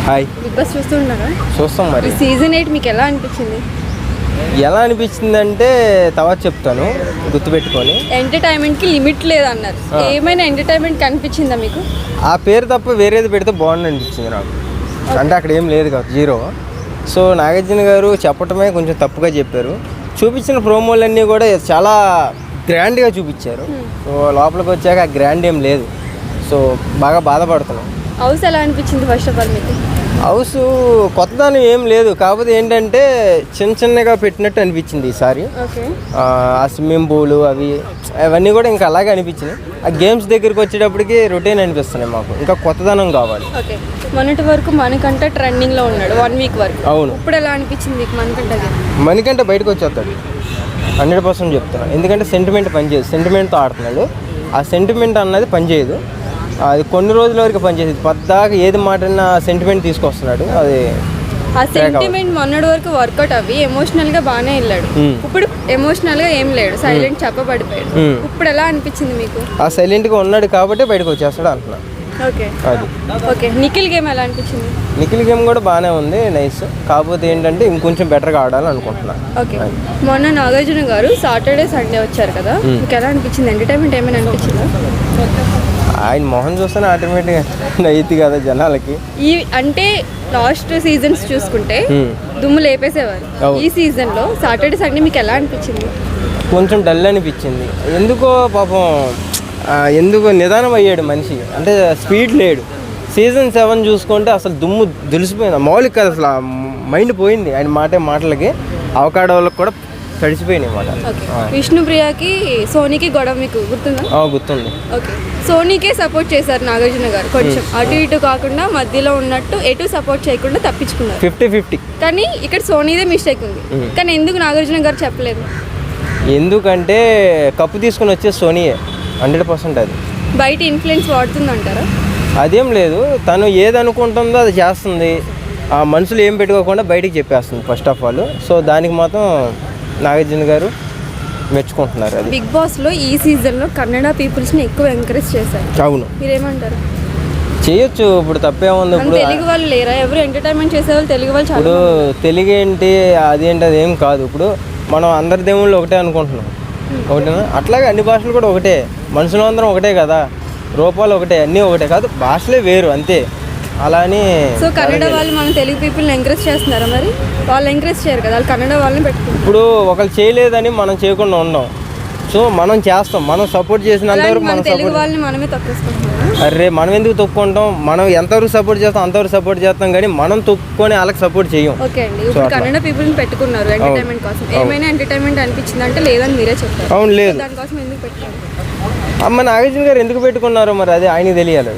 Hi. Big boss చూస్తున్నారా? చూస్తాం. మరి సీజన్ 8 మీకు ఎలా అనిపించింది? ఎలా అనిపించిందంటే తర్వాత చెప్తాను, గుర్తుపెట్టుకొని. ఎంటర్టైన్మెంట్కి లిమిట్ లేదన్నారు. ఏమైనా ఎంటర్టైన్మెంట్ కనిపించిందా మీకు? ఆ పేరు తప్ప వేరేది పెడితే బాగుంది అనిపించింది నాకు. అంటే అక్కడ ఏం లేదు కదా, జీరో. సో నాగార్జున గారు చెప్పటమే కొంచెం తప్పుగా చెప్పారు. చూపించిన ప్రోమోలన్నీ కూడా చాలా గ్రాండ్గా చూపించారు. సో లోపలికి వచ్చాక ఆ గ్రాండ్ ఏం లేదు. సో బాగా బాధపడుతున్నాం. హౌస్ ఎలా అనిపించింది ఫస్ట్ ఆఫ్ ఆల్ మీకు? హౌస్ కొత్తదనం ఏం లేదు, కాకపోతే ఏంటంటే చిన్న చిన్నగా పెట్టినట్టు అనిపించింది ఈసారి. ఆ స్విమ్మింగ్ పూలు అవన్నీ కూడా ఇంకా అలాగే అనిపించినాయి. ఆ గేమ్స్ దగ్గరికి వచ్చేటప్పటికి రొటీన్ అనిపిస్తున్నాయి మాకు. ఇంకా కొత్తదనం కావాలి. మొన్నటి వరకు మనకంట ట్రెండింగ్లో ఉన్నాడు 1 వీక్ వరకు. అవును. ఇప్పుడు ఎలా అనిపించింది మీకు మనకంటే బయటకు వచ్చేస్తాడు 100% చెప్తున్నాను. ఎందుకంటే సెంటిమెంట్ పనిచేయదు, సెంటిమెంట్తో ఆడుతున్నాడు. ఆ సెంటిమెంట్ అన్నది పనిచేయదు. అది కొన్ని రోజుల వరకు పనిచేసేది, పద్దాకా ఏది మాటన్నా సెంటిమెంట్ తీసుకొస్తున్నాడు. అది ఆ సెంటిమెంట్ మొన్నటి వరకు వర్కౌట్ అవి ఎమోషనల్గా బాగానే వెళ్ళాడు. ఇప్పుడు ఎమోషనల్గా ఏం లేడు, సైలెంట్ చెప్పబడిపోయాడు. ఇప్పుడు ఎలా అనిపించింది మీకు? ఆ సైలెంట్గా ఉన్నాడు కాబట్టి బయటకు వచ్చేస్తాడు అంటున్నాను. ఓకే. నిఖిల్ గేమ్ ఎలా అనిపించింది? నిఖిల్ గేమ్ కూడా బాగానే ఉంది, నైస్. కాకపోతే ఏంటంటే ఇంకొంచెం బెటర్గా ఆడాలని అనుకుంటున్నాను. ఓకే. మొన్న నాగార్జున గారు సాటర్డే సండే వచ్చారు కదా, మీకు ఎలా అనిపించింది? ఎంటర్టైన్మెంట్ ఏమైనా అనిపించిందా? ఆయన మొహం చూస్తేనే ఆటోమేటిక్గా అయింది కదా జనాలకి. అంటే లాస్ట్ సీజన్స్ చూసుకుంటే దుమ్ము లేపేసేవారు. ఈ సీజన్లో సాటర్డే సండే మీకు ఎలా అనిపించింది? కొంచెం డల్ అనిపించింది. ఎందుకో పాపం, ఎందుకో నిదానం అయ్యాడు మనిషి. అంటే స్పీడ్ లేడు. సీజన్ 7 చూసుకుంటే అసలు దుమ్ము దులిసిపోయింది. మౌలిక కాదు, అసలు మైండ్ పోయింది ఆయన మాటలకి. అవకాడోళ్ళకి కూడా తడిసిపోయినాయి మాట. విష్ణుప్రియకి సోనీకి గొడవ మీకు గుర్తుందా? గుర్తుంది. ఓకే. సోనీకే సపోర్ట్ చేశారు నాగార్జున గారు. కొంచెం అటు ఇటు కాకుండా మధ్యలో ఉన్నట్టు ఎటు సపోర్ట్ చేయకుండా తప్పించుకున్నారు. 50-50. కానీ ఇక్కడ సోనీదే మిస్టేక్ ఉంది. కానీ ఎందుకు నాగార్జున గారు చెప్పలేదు? ఎందుకంటే కప్పు తీసుకుని వచ్చే సోనీయే 100%. అది బయట ఇన్ఫ్లుయెన్స్ వాడుతుందంటారా? అదేం లేదు, తను ఏది అనుకుంటుందో అది చేస్తుంది. ఆ మనసులో ఏం పెట్టుకోకుండా బయటికి చెప్పేస్తుంది ఫస్ట్ ఆఫ్ ఆల్. సో దానికి మాత్రం నాగార్జున గారు మెచ్చుకుంటున్నారు. అది బిగ్ బాస్లో ఈ సీజన్లో కన్నడ పీపుల్స్ని ఎక్కువ ఎంకరేజ్ చేశారు. అవును. మీరేమంటారు? చేయొచ్చు, ఇప్పుడు తప్పేముంది. ఇప్పుడు తెలుగు వాళ్ళు లేరా ఎవరు ఎంటర్టైన్మెంట్ చేసేవాళ్ళు? తెలుగు వాళ్ళు ఇప్పుడు తెలుగు ఏంటి అదేంటి అదేం కాదు. ఇప్పుడు మనం అందరి దేవుళ్ళు ఒకటే అనుకుంటున్నాం, ఒకటేనా? అట్లాగే అన్ని భాషలు కూడా ఒకటే, మనుషులు అందరం ఒకటే కదా, రూపాలు ఒకటే, అన్నీ ఒకటే కాదు, భాషలే వేరు అంతే. అలా అని సో కన్నడ వాళ్ళు మన తెలుగు పీపుల్ని ఎంకరేజ్ చేస్తున్నారా? మరి వాళ్ళు ఎంకరేజ్ చేయరు కదా, వాళ్ళు కన్నడ వాళ్ళని పెట్టుకుంటారు. ఇప్పుడు ఒకళ్ళు చేయలేదని మనం చేయకుండా ఉండం. సో మనం చేస్తాం, మనం సపోర్ట్ చేసినంతవరకు మనం తెలుగు వాళ్ళని మనమే తక్కువ. అరే మనం ఎందుకు తొక్కుంటాం? మనం ఎంతవరకు సపోర్ట్ చేస్తాం అంతవరకు సపోర్ట్ చేస్తాం, కానీ మనం తొక్కుని వాళ్ళకి సపోర్ట్ చేయం. ఓకే అండి. ఇప్పుడు కన్నడ పీపుల్ని పెట్టుకున్నారు ఎంటర్టైన్మెంట్ కోసం. ఏమైనా ఎంటర్టైన్మెంట్ అనిపించింది అంటే లేదని మీరే చెప్పారు. అవును, లేదు. దానికోసం ఎందుకు పెట్టుకున్నారు? అమ్మ నాగార్జున గారు ఎందుకు పెట్టుకున్నారో మరి అది ఆయనకి తెలియాలి.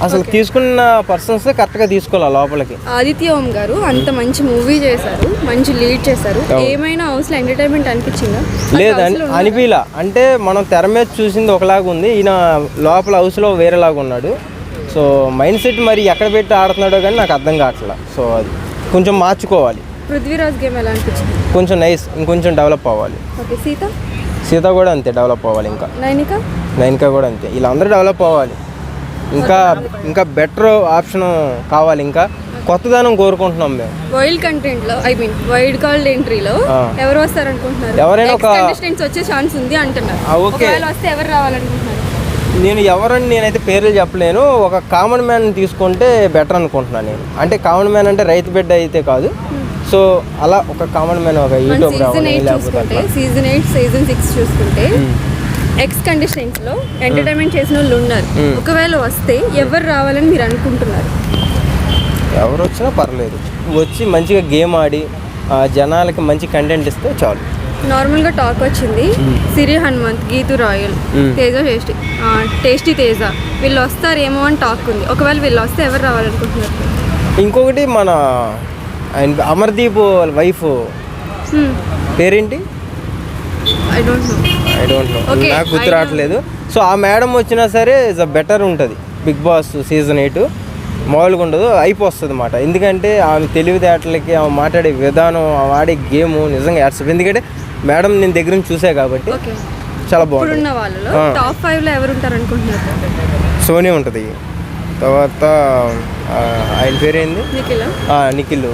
అసలు తీసుకున్న పర్సన్స్ కరెక్ట్గా తీసుకోవాలి లోపలికి. ఆదిత్య ఓం గారు అంత మంచి మూవీ చేశారు, మంచి లీడ్ చేశారు. ఏమైనా హౌస్లో ఎంటర్టైన్మెంట్ అనిపించిందా? లేదని అనిపిలా. అంటే మనం తెర మీద చూసింది ఒకలాగా ఉంది, ఈయన లోపల హౌస్లో వేరేలాగా ఉన్నాడు. సో మైండ్ సెట్ మరి ఎక్కడ పెట్టి ఆడుతున్నాడో కానీ నాకు అర్థం కావట్లేదు. సో అది కొంచెం మార్చుకోవాలి. పృథ్వీరాజ్ గేమ్ ఎలా అనిపించింది? కొంచెం నైస్, ఇంకొంచెం డెవలప్ అవ్వాలి. ఓకే. సీత కూడా అంతే డెవలప్ అవ్వాలి. ఇంకా నైనిక కూడా అంతే. వీళ్ళందరూ డెవలప్ అవ్వాలి. ఇంకా బెటర్ ఆప్షన్ కావాలి. ఇంకా కొత్తదనం కోరుకుంటున్నాం మేము. వైల్డ్ కంటెంట్లో వైల్డ్ కార్డ్ ఎంట్రీలో ఎవరు వస్తారు అనుకుంటున్నారు? ఎవరైనా ఒక కంటెస్టెంట్స్ వచ్చే ఛాన్స్ ఉంది అంటున్నారు. ఓకే, వస్తే ఎవరు రావాలనుకుంటున్నారు? నేనైతే పేర్లు చెప్పలేను. ఒక కామన్ మ్యాన్ తీసుకుంటే బెటర్ అనుకుంటున్నాను నేను. అంటే కామన్ మ్యాన్ అంటే రైతు బిడ్డ అయితే కాదు. సో అలా ఒక కామన్ మ్యాన్ ఒక యూట్యూబ్ సీజన్ 8 సీజన్ 6 చూసుకుంటే ఎక్స్ కంటెస్టెంట్స్లో ఎంటర్టైన్మెంట్ చేసిన వాళ్ళు ఉన్నారు. ఒకవేళ వస్తే ఎవరు రావాలని మీరు అనుకుంటున్నారు? ఎవరు వచ్చినా పర్లేదు, వచ్చి మంచిగా గేమ్ ఆడి జనాలకి మంచి కంటెంట్ ఇస్తే చాలు. నార్మల్గా టాక్ వచ్చింది సిరి హనుమంత్, గీతు రాయల్, తేజ టేస్టీ తేజ వీళ్ళు వస్తారేమో అని టాక్ ఉంది. ఒకవేళ వీళ్ళు వస్తే ఎవరు రావాలనుకుంటున్నారు? ఇంకొకటి మన అమర్దీప్ వైఫ్ పేరేంటి? ఐ డోంట్ నో, నాకు గుర్తు రావట్లేదు. సో ఆ మేడం వచ్చినా సరే బెటర్ ఉంటుంది. బిగ్ బాస్ సీజన్ 8 మామూలుగా ఉండదు, అయిపోస్తుంది అన్నమాట. ఎందుకంటే ఆమె తెలివితేటలకి, ఆమె మాట్లాడే విధానం, ఆమె ఆడే గేమ్ నిజంగా యాడ్సప్. ఎందుకంటే మేడం నేను దగ్గర నుంచి చూసా కాబట్టి చాలా బాగుంటుంది. టాప్ 5 లో ఎవరు ఉంటారు అనుకుంటున్నారు? సోనీ ఉంటుంది, తర్వాత ఆయన పేరేంది, నిఖిల్,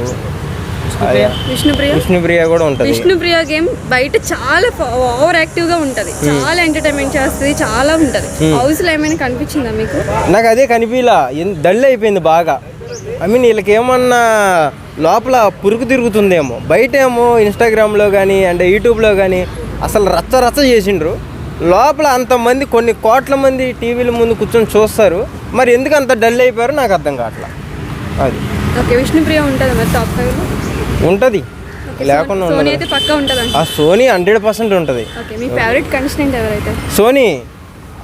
విష్ణుప్రియ కూడా ఉంటుంది. విష్ణుప్రియ గేమ్ బయట చాలా ఓవర్ యాక్టివ్ గా ఉంటది, చాలా ఎంటర్టైన్మెంట్ చేస్తుంది, చాలా ఉంటది. హౌస్ లో ఏమైనా కనిపించిందా మీకు? నాకు అదే కనిపించలా, డల్ అయిపోయింది బాగా. ఐ మీన్ వీళ్ళకి ఏమన్నా లోపల పురుగు తిరుగుతుందేమో. బయట ఏమో ఇన్స్టాగ్రామ్లో కానీ అండ్ యూట్యూబ్లో కానీ అసలు రచ్చ చేసిండ్రు. లోపల అంతమంది, కొన్ని కోట్ల మంది టీవీల ముందు కూర్చొని చూస్తారు. మరి ఎందుకు అంత డల్ అయిపోయారో నాకు అర్థం కావట్లా. అది ఓకే. విష్ణుప్రియ ఉంటుంది మరి టాప్ 5 ఉంటుంది, లేకుండా సోనీ అయితే పక్కా ఉంటుంది. ఆ సోనీ 100% ఉంటుంది. ఓకే. మీ ఫేవరెట్ కంటెస్టెంట్ ఎవరైతే? సోనీ.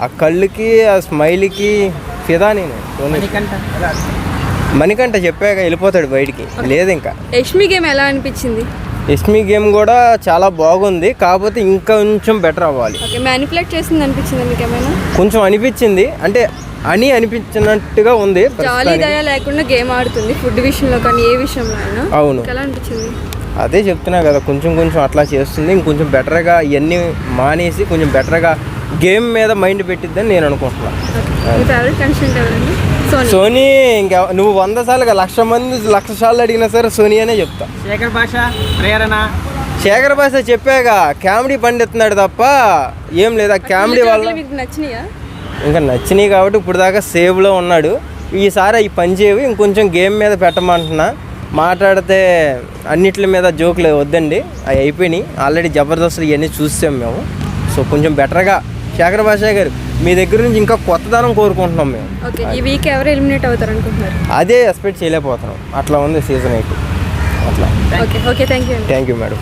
ఆ కళ్ళుకి ఆ స్మైల్కి ఫిదా నేను. సోనీ మణికంఠ చెప్పాక వెళ్ళిపోతాడు బయటికి, లేదు ఇంకా. యష్మి గేమ్ ఎలా అనిపించింది? యష్మి గేమ్ కూడా చాలా బాగుంది, కాకపోతే ఇంకా కొంచెం బెటర్ అవ్వాలి. ఓకే. మ్యానిపులేట్ చేసింది అనిపించింది మీకు ఏమైనా? కొంచెం అనిపించింది, అంటే అనిపించినట్టుగా ఉంది. జాలీ దయా లేకుండా గేమ్ ఆడుతుంది, ఫుడ్ విషయంలో కానీ ఏ విషయంలో అయినా. అవును. ఎలా అనిపించింది? అదే చెప్తున్నా కదా, కొంచెం అట్లా చేస్తుంది. ఇంకొంచెం బెటర్గా ఇవన్నీ మానేసి కొంచెం బెటర్గా గేమ్ మీద మైండ్ పెట్టిద్దని నేను అనుకుంటున్నాను. సోనీ. ఇంకా నువ్వు 100 సార్లు 1,00,000 మంది 1,00,000 సార్లు అడిగినా సరే సోనీ అనే చెప్తా. శేఖర్ భాష చెప్పాక కామెడీ పండిస్తున్నాడు తప్ప ఏం లేదా. కామెడీ వల్ల ఇంకా నచ్చినాయి కాబట్టి ఇప్పుడు దాకా సేవ్లో ఉన్నాడు. ఈసారి ఈ పని చేయవు, ఇంకొంచెం గేమ్ మీద పెట్టమంటున్నా. మాట్లాడితే అన్నిటి మీద జోకులు వద్దండి, అవి అయిపోయినాయి. ఆల్రెడీ జబర్దస్త్ ఇవన్నీ చూసాం మేము. సో కొంచెం బెటర్గా శేఖర్ భాష గారు మీ దగ్గర నుంచి ఇంకా కొత్తదనం కోరుకుంటున్నాం మేము. ఈ వీక్ ఎవరు ఎలిమినేట్ అవుతారు అనుకుంటున్నారు? అదే ఎక్స్పెక్ట్ చేయలేకపోతున్నాం, అట్లా ఉంది సీజన్ 8 అట్లా. ఓకే. Thank you madam.